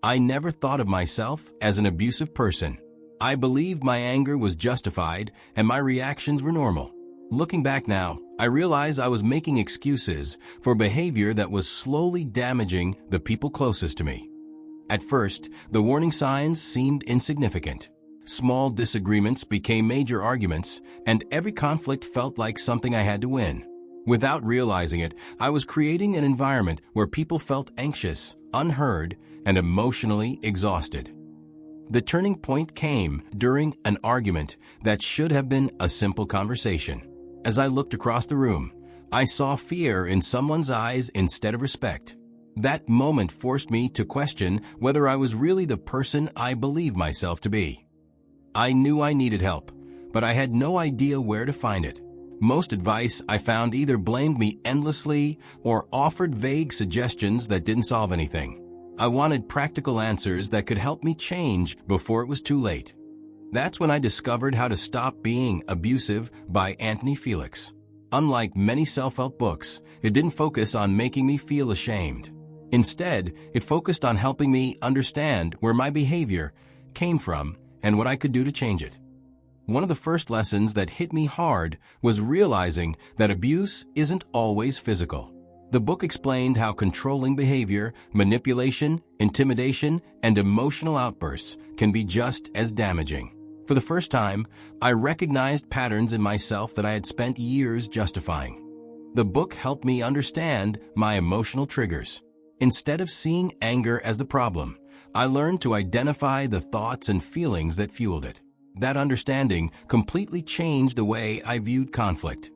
I never thought of myself as an abusive person. I believed my anger was justified and my reactions were normal. Looking back now, I realize I was making excuses for behavior that was slowly damaging the people closest to me. At first, the warning signs seemed insignificant. Small disagreements became major arguments, and every conflict felt like something I had to win. Without realizing it, I was creating an environment where people felt anxious, unheard, and emotionally exhausted. The turning point came during an argument that should have been a simple conversation. As I looked across the room, I saw fear in someone's eyes instead of respect. That moment forced me to question whether I was really the person I believed myself to be. I knew I needed help, but I had no idea where to find it. Most advice I found either blamed me endlessly or offered vague suggestions that didn't solve anything. I wanted practical answers that could help me change before it was too late. That's when I discovered How to Stop Being Abusive by Antony Felix. Unlike many self-help books, it didn't focus on making me feel ashamed. Instead, it focused on helping me understand where my behavior came from and what I could do to change it. One of the first lessons that hit me hard was realizing that abuse isn't always physical. The book explained how controlling behavior, manipulation, intimidation, and emotional outbursts can be just as damaging. For the first time, I recognized patterns in myself that I had spent years justifying. The book helped me understand my emotional triggers. Instead of seeing anger as the problem, I learned to identify the thoughts and feelings that fueled it. That understanding completely changed the way I viewed conflict.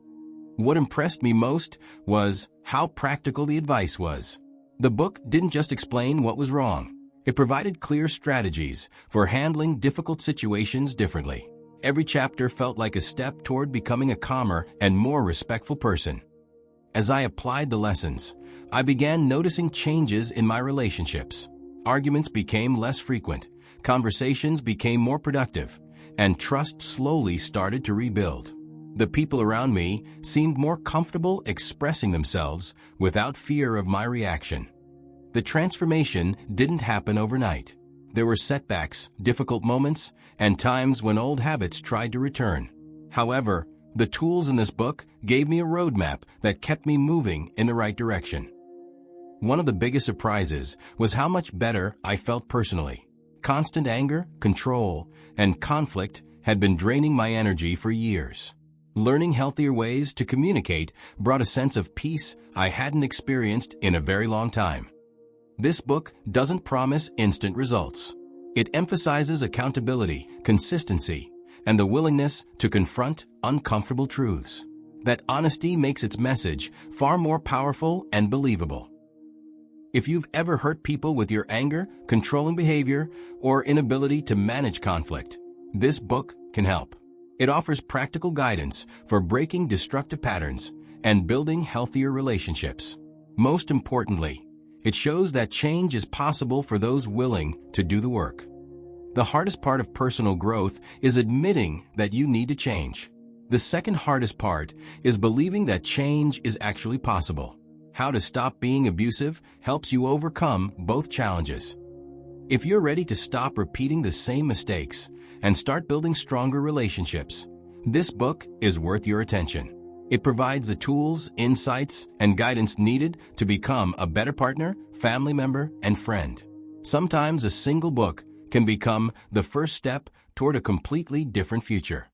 What impressed me most was how practical the advice was. The book didn't just explain what was wrong. It provided clear strategies for handling difficult situations differently. Every chapter felt like a step toward becoming a calmer and more respectful person. As I applied the lessons, I began noticing changes in my relationships. Arguments became less frequent, conversations became more productive, and trust slowly started to rebuild. The people around me seemed more comfortable expressing themselves without fear of my reaction. The transformation didn't happen overnight. There were setbacks, difficult moments, and times when old habits tried to return. However, the tools in this book gave me a roadmap that kept me moving in the right direction. One of the biggest surprises was how much better I felt personally. Constant anger, control, and conflict had been draining my energy for years. Learning healthier ways to communicate brought a sense of peace I hadn't experienced in a very long time. This book doesn't promise instant results. It emphasizes accountability, consistency, and the willingness to confront uncomfortable truths. That honesty makes its message far more powerful and believable. If you've ever hurt people with your anger, controlling behavior, or inability to manage conflict, this book can help. It offers practical guidance for breaking destructive patterns and building healthier relationships. Most importantly, it shows that change is possible for those willing to do the work. The hardest part of personal growth is admitting that you need to change. The second hardest part is believing that change is actually possible. How to Stop Being Abusive helps you overcome both challenges. If you're ready to stop repeating the same mistakes and start building stronger relationships, this book is worth your attention. It provides the tools, insights, and guidance needed to become a better partner, family member, and friend. Sometimes a single book can become the first step toward a completely different future.